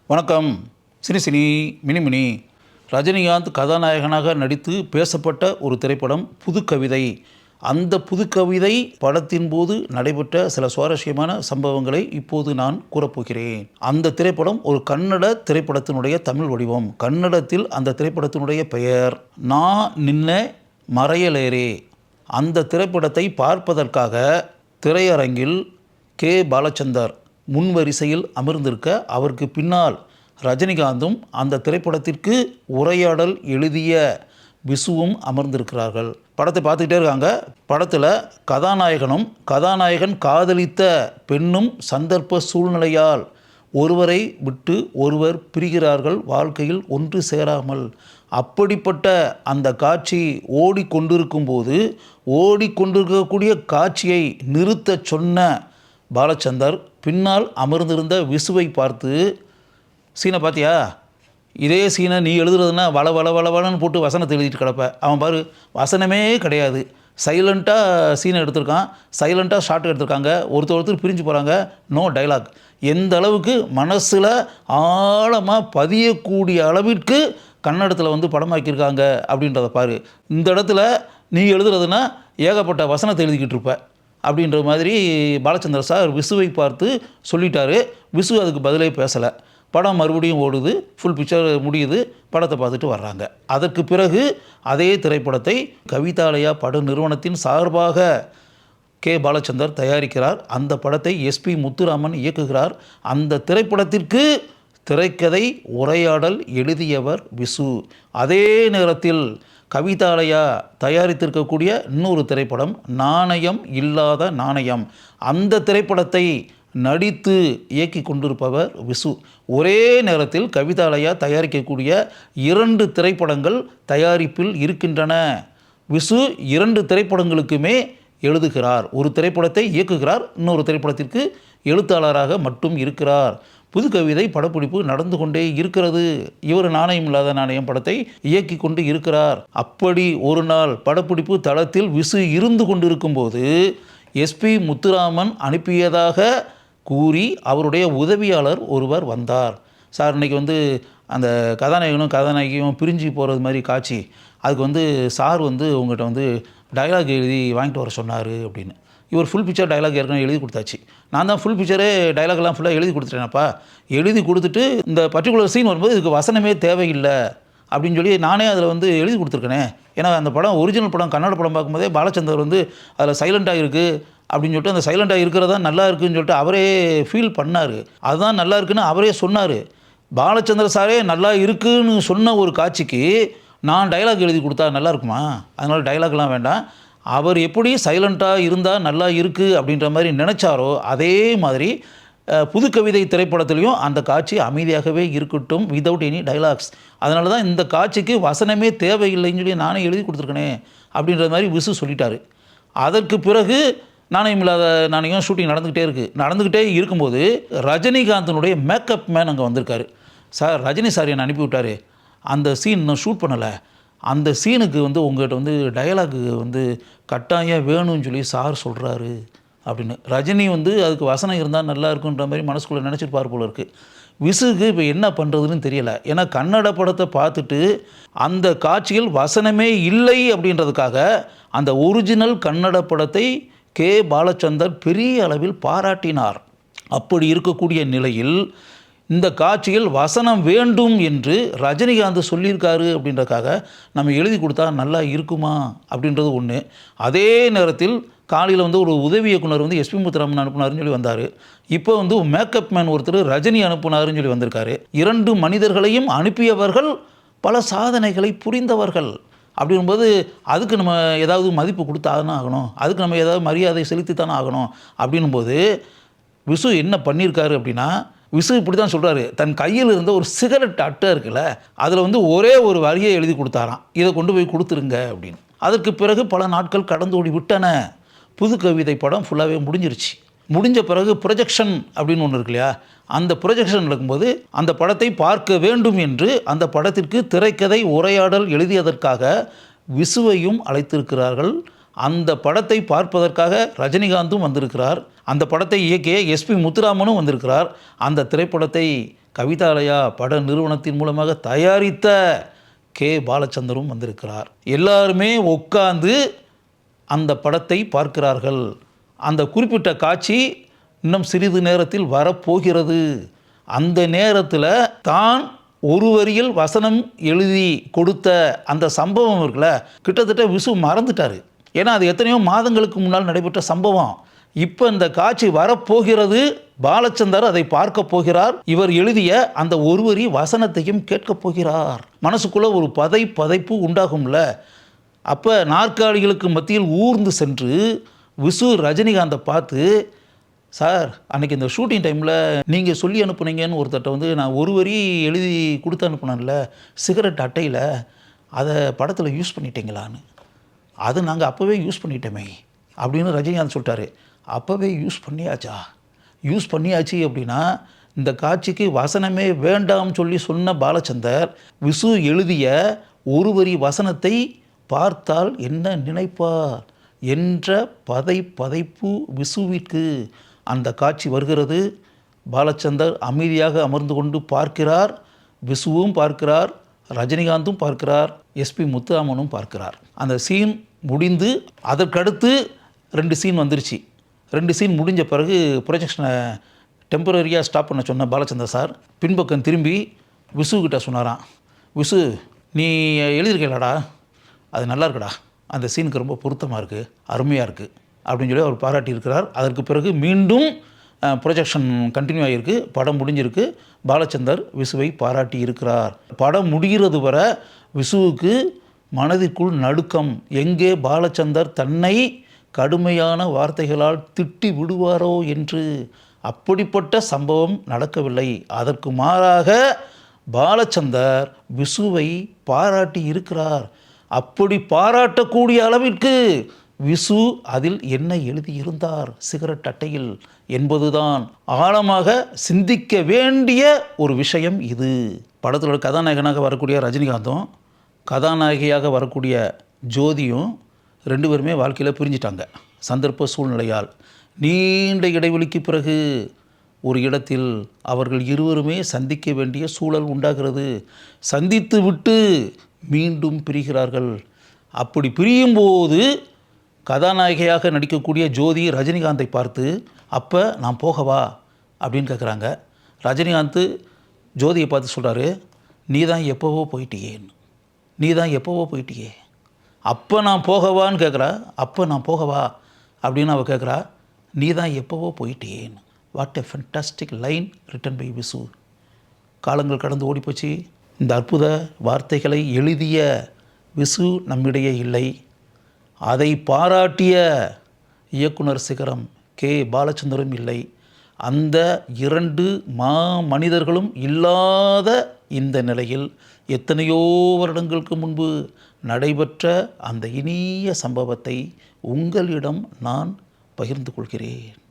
வணக்கம். Cine cine மினிமினி Rajinikanth கதாநாயகனாக நடித்து பேசப்பட்ட ஒரு திரைப்படம் புதுக்கவிதை. அந்த புதுக்கவிதை படத்தின் போது நடைபெற்ற சில சுவாரஸ்யமான சம்பவங்களை இப்போது நான் கூறப்போகிறேன். அந்த திரைப்படம் ஒரு கன்னட திரைப்படத்தினுடைய தமிழ் வடிவம். கன்னடத்தில் அந்த திரைப்படத்தினுடைய பெயர் நா நின்ன மறையலேரே. அந்த திரைப்படத்தை பார்ப்பதற்காக திரையரங்கில் கே. பாலச்சந்தர் முன்வரிசையில் அமர்ந்திருக்க, அவருக்கு பின்னால் ரஜினிகாந்தும் அந்த திரைப்படத்திற்கு உரையாடல் எழுதிய விசுவும் அமர்ந்திருக்கிறார்கள். படத்தை பார்த்துக்கிட்டே இருக்காங்க. படத்தில் கதாநாயகன் காதலித்த பெண்ணும் சந்தர்ப்ப சூழ்நிலையால் ஒருவரை விட்டு ஒருவர் பிரிகிறார்கள், வாழ்க்கையில் ஒன்று சேராமல். அப்படிப்பட்ட அந்த காட்சி ஓடிக்கொண்டிருக்கும்போது ஓடிக்கொண்டிருக்கக்கூடிய காட்சியை நிறுத்த சொன்ன பாலச்சந்தர் பின்னால் அமர்ந்திருந்த விசுவை பார்த்து, சீனை பார்த்தியா, இதே சீனை நீ எழுதுறதுன்னா வளன்னு போட்டு வசனத்தை எழுதிட்டு கிடப்ப. அவன் பாரு, வசனமே கிடையாது, சைலண்ட்டாக சீனை எடுத்திருக்கான், சைலண்ட்டாக ஷார்ட் எடுத்திருக்காங்க, ஒருத்தர் பிரிஞ்சு போகிறாங்க, நோ டைலாக். எந்த அளவுக்கு மனசில் ஆழமாக பதியக்கூடிய அளவிற்கு கன்னடத்தில் படமாக்கியிருக்காங்க அப்படின்றத பாரு. இந்த இடத்துல நீ எழுதுறதுன்னா ஏகப்பட்ட வசனத்தை எழுதிக்கிட்டு இருப்ப அப்படின்ற மாதிரி பாலச்சந்தர் சார் விசுவை பார்த்து சொல்லிட்டாரு. விசு அதுக்கு பதிலே பேசலை. படம் மறுபடியும் ஓடுது, ஃபுல் பிக்சர் முடியுது, படத்தை பார்த்துட்டு வர்றாங்க. அதற்கு பிறகு அதே திரைப்படத்தை கவிதாலயா பட நிறுவனத்தின் சார்பாக கே. பாலச்சந்தர் தயாரிக்கிறார். அந்த படத்தை எஸ்பி முத்துராமன் இயக்குகிறார். அந்த திரைப்படத்திற்கு திரைக்கதை உரையாடல் எழுதியவர் விசு. அதே நேரத்தில் கவிதாலயா தயாரித்திருக்கக்கூடிய இன்னொரு திரைப்படம் நாணயம் இல்லாத நாணயம். அந்த திரைப்படத்தை நடித்து இயக்கி கொண்டிருப்பவர் விசு. ஒரே நேரத்தில் கவிதாலயா தயாரிக்கக்கூடிய 2 திரைப்படங்கள் தயாரிப்பில் இருக்கின்றன. விசு 2 திரைப்படங்களுக்குமே எழுதுகிறார். ஒரு திரைப்படத்தை இயக்குகிறார், இன்னொரு திரைப்படத்திற்கு எழுத்தாளராக மட்டும் இருக்கிறார். புதுக்கவிதை படப்பிடிப்பு நடந்து கொண்டே இருக்கிறது. இவர் நாணயம் இல்லாத நாணயம் படத்தை இயக்கி கொண்டு இருக்கிறார். அப்படி ஒரு நாள் படப்பிடிப்பு தளத்தில் விசு இருந்து கொண்டிருக்கும்போது எஸ்பி முத்துராமன் அனுப்பியதாக கூறி அவருடைய உதவியாளர் ஒருவர் வந்தார். சார், இன்றைக்கி அந்த கதாநாயகியும் பிரிஞ்சு போகிறது மாதிரி காட்சி, அதுக்கு சார் உங்கள்கிட்ட டயலாக் எழுதி வாங்கிட்டு வர சொன்னார் அப்படின்னு. இவர் ஃபுல் பிக்சர் டைலாக் ஏற்கனவே எழுதி கொடுத்தாச்சு. நான் தான் ஃபுல் பிக்சரே டைலாக்லாம் ஃபுல்லாக எழுதி கொடுத்துட்டேனப்பா. எழுதி கொடுத்துட்டு இந்த பர்டிகுலர் சீன் வரும்போது இதுக்கு வசனமே தேவையில்லை அப்படின்னு சொல்லி நானே அதில் எழுதி கொடுத்துருக்கேனே. ஏன்னா அந்த படம் ஒரிஜினல் படம் கன்னட படம் பார்க்கும்போதே பாலச்சந்தர் அதில் சைலண்ட்டாக இருக்குது அப்படின்னு சொல்லிட்டு, அந்த சைலண்ட்டாக இருக்கிறதா நல்லா இருக்குதுன்னு சொல்லிட்டு அவரே ஃபீல் பண்ணார். அதுதான் நல்லா இருக்குன்னு அவரே சொன்னார். பாலச்சந்திர சாரே நல்லா இருக்குன்னு சொன்ன ஒரு காட்சிக்கு நான் டைலாக் எழுதி கொடுத்தா நல்லா இருக்குமா? அதனால் டைலாக்லாம் வேண்டாம். அவர் எப்படி சைலண்ட்டாக இருந்தால் நல்லா இருக்குது அப்படின்ற மாதிரி நினச்சாரோ அதே மாதிரி புதுக்கவிதை திரைப்படத்துலேயும் அந்த காட்சி அமைதியாகவே இருக்கட்டும், வித்தவுட் எனி டைலாக்ஸ். அதனால தான் இந்த காட்சிக்கு வசனமே தேவையில்லைன்னு சொல்லி நானே எழுதி கொடுத்துருக்கனே அப்படின்ற மாதிரி விசு சொல்லிட்டார். அதற்கு பிறகு நாணயம் இல்லாத நாணயம் ஷூட்டிங் நடந்துக்கிட்டே இருக்கும்போது ரஜினிகாந்தனுடைய மேக்கப் மேன் அங்கே வந்திருக்காரு. சார், ரஜினி சார் என்னை அனுப்பி விட்டார், அந்த சீன் நான் ஷூட் பண்ணலை, அந்த சீனுக்கு உங்கள்கிட்ட டயலாகு கட்டாயம் வேணும்னு சொல்லி சார் சொல்கிறாரு அப்படின்னு. ரஜினி அதுக்கு வசனம் இருந்தால் நல்லா இருக்குன்ற மாதிரி மனசுக்குள்ளே நினச்சிருப்பார் போல இருக்குது. விசுக்கு இப்போ என்ன பண்ணுறதுன்னு தெரியலை. ஏன்னா கன்னட படத்தை பார்த்துட்டு அந்த காட்சியில் வசனமே இல்லை அப்படின்றதுக்காக அந்த ஒரிஜினல் கன்னட படத்தை கே. பாலச்சந்தர் பெரிய அளவில் பாராட்டினார். அப்படி இருக்கக்கூடிய நிலையில் இந்த காட்சியில் வசனம் வேண்டும் என்று ரஜினிகாந்த் சொல்லியிருக்காரு அப்படின்றக்காக நம்ம எழுதி கொடுத்தா நல்லா இருக்குமா அப்படின்றது ஒன்று. அதே நேரத்தில் காலையில் ஒரு உதவி இயக்குனர் எஸ்பி முத்துராமன் அனுப்புனாருன்னு சொல்லி வந்தார். இப்போ மேக்கப் மேன் ஒருத்தர் ரஜினி அனுப்புனாருன்னு சொல்லி வந்திருக்காரு. 2 மனிதர்களையும் அனுப்பியவர்கள் பல சாதனைகளை புரிந்தவர்கள். அப்படிங்கும்போது அதுக்கு நம்ம ஏதாவது மதிப்பு கொடுத்தாதானே ஆகணும், அதுக்கு நம்ம ஏதாவது மரியாதை செலுத்தித்தானே ஆகணும். அப்படின்னும்போது விசு என்ன பண்ணியிருக்காரு அப்படின்னா, விசு இப்படி தான் சொல்கிறாரு, தன் கையில் இருந்த ஒரு சிகரெட் அட்டை இருக்குல்ல, அதில் ஒரே ஒரு வரியை எழுதி கொடுத்தாராம், இதை கொண்டு போய் கொடுத்துருங்க அப்படின்னு. அதற்கு பிறகு பல நாட்கள் கடந்து ஓடி விட்டன. புதுக்கவிதை படம் ஃபுல்லாகவே முடிஞ்சிருச்சு. முடிஞ்ச பிறகு ப்ரொஜெக்ஷன் அப்படின்னு ஒன்று இருக்கு இல்லையா, அந்த ப்ரொஜெக்ஷன் நடக்கும்போது அந்த படத்தை பார்க்க வேண்டும் என்று அந்த படத்திற்கு திரைக்கதை உரையாடல் எழுதியதற்காக விசுவையும் அழைத்திருக்கிறார்கள். அந்த படத்தை பார்ப்பதற்காக ரஜினிகாந்தும் வந்திருக்கிறார். அந்த படத்தை இயக்கிய எஸ்பி முத்துராமனும் வந்திருக்கிறார். அந்த திரைப்படத்தை கவிதாலயா பட நிறுவனத்தின் மூலமாக தயாரித்த கே பாலச்சந்தரும் வந்திருக்கிறார். எல்லாருமே உட்கார்ந்து அந்த படத்தை பார்க்கிறார்கள். அந்த குறிப்பிட்ட காட்சி இன்னும் சிறிது நேரத்தில் வரப்போகிறது. அந்த நேரத்தில் தான் ஒரு வரியில் வசனம் எழுதி கொடுத்த அந்த சம்பவம் இருக்குல்ல, கிட்டத்தட்ட விசு மறந்துட்டார். ஏன்னா அது எத்தனையோ மாதங்களுக்கு முன்னால் நடைபெற்ற சம்பவம். இப்போ இந்த காட்சி வரப்போகிறது. பாலச்சந்தர் அதை பார்க்க போகிறார். இவர் எழுதிய அந்த ஒரு வரி வசனத்தையும் கேட்கப் போகிறார். மனசுக்குள்ளே ஒரு பதைப்பு உண்டாகும்ல. அப்போ நாற்காலிகளுக்கு மத்தியில் ஊர்ந்து சென்று விசு ரஜினிகாந்தை பார்த்து, சார் அன்றைக்கி இந்த ஷூட்டிங் டைமில் நீங்கள் சொல்லி அனுப்புனீங்கன்னு ஒருத்தட்ட வந்து நான் ஒரு வரி எழுதி கொடுத்து அனுப்புனேன்ல சிகரெட் அட்டையில், அதை படத்தில் யூஸ் பண்ணிட்டீங்களான்னு. அது நாங்கள் அப்போவே யூஸ் பண்ணிட்டோமே அப்படின்னு ரஜினிகாந்த் சொல்லிட்டாரு. அப்போவே யூஸ் பண்ணியாச்சா? யூஸ் பண்ணியாச்சு அப்படின்னா இந்த காட்சிக்கு வசனமே வேண்டாம் சொல்லி சொன்ன பாலச்சந்தர் விசு எழுதிய ஒரு வரி வசனத்தை பார்த்தால் என்ன நினைப்பார் என்ற பதைப்பு விசுவிற்கு. அந்த காட்சி வருகிறது. பாலச்சந்தர் அமைதியாக அமர்ந்து கொண்டு பார்க்கிறார். விசுவும் பார்க்கிறார், ரஜினிகாந்தும் பார்க்கிறார், எஸ்பி முத்துராமனும் பார்க்கிறார். அந்த சீன் முடிந்து அதற்கடுத்து 2 சீன் வந்துருச்சு. 2 சீன் முடிஞ்ச பிறகு ப்ரொஜெக்ஷனை டெம்பரரியாக ஸ்டாப் பண்ண சொன்ன பாலச்சந்தர் சார் பின்பக்கம் திரும்பி விசுக்கிட்ட சொன்னாராம், விசு நீ எழுதியிருக்கலடா, அது நல்லா இருக்குடா, அந்த சீனுக்கு ரொம்ப பொருத்தமாக இருக்குது, அருமையாக இருக்குது அப்படின்னு சொல்லி அவர் பாராட்டியிருக்கிறார். அதற்கு பிறகு மீண்டும் ப்ரொஜெக்ஷன் கண்டினியூ ஆகியிருக்கு. படம் முடிஞ்சிருக்கு. பாலச்சந்தர் விசுவை பாராட்டி இருக்கிறார். படம் முடிகிறது வர விசுவுக்கு மனதிற்குள் நடுக்கம். எங்கே பாலச்சந்தர் தன்னை கடுமையான வார்த்தைகளால் திட்டி விடுவாரோ என்று. அப்படிப்பட்ட சம்பவம் நடக்கவில்லை. அதற்கு மாறாக பாலச்சந்தர் விசுவை பாராட்டி இருக்கிறார். அப்படி பாராட்டக்கூடிய அளவிற்கு விசு அதில் என்ன எழுதியிருந்தார் சிகரெட் அட்டையில் என்பதுதான் ஆழமாக சிந்திக்க வேண்டிய ஒரு விஷயம் இது. படத்தில் கதாநாயகனாக வரக்கூடிய ரஜினிகாந்தும் கதாநாயகியாக வரக்கூடிய ஜோதியும் 2 பேருமே வாழ்க்கையில் பிரிஞ்சிட்டாங்க சந்தர்ப்ப சூழ்நிலையால். நீண்ட இடைவெளிக்கு பிறகு ஒரு இடத்தில் அவர்கள் இருவருமே சந்திக்க வேண்டிய சூழல் உண்டாகிறது. சந்தித்து விட்டு மீண்டும் பிரிகிறார்கள். அப்படி பிரியும்போது கதாநாயகியாக நடிக்கக்கூடிய ஜோதி ரஜினிகாந்தை பார்த்து, அப்போ நான் போகவா அப்படின்னு கேட்குறாங்க. ரஜினிகாந்த் ஜோதியை பார்த்து சொல்கிறாரு, நீ தான் எப்போவோ போயிட்டியேன்னு. நீ தான் எப்போவோ போயிட்டியே, அப்போ நான் போகவான்னு கேட்குறா. அப்போ நான் போகவா அப்படின்னு அவள் கேட்குறா. நீ தான் எப்போவோ போயிட்டியேன்னு. What a fantastic line written by Visu. காலங்கள் கடந்து ஓடிப்போச்சு. இந்த அற்புத வார்த்தைகளை எழுதிய விசு நம்மிடையே இல்லை. அதை பாராட்டிய இயக்குனர் சிகரம் கே பாலச்சந்தரும் இல்லை. அந்த 2 மனிதர்களும் இல்லாத இந்த நிலையில் எத்தனையோ வருடங்களுக்கு முன்பு நடைபெற்ற அந்த இனிய சம்பவத்தை உங்களிடம் நான் பகிர்ந்து கொள்கிறேன்.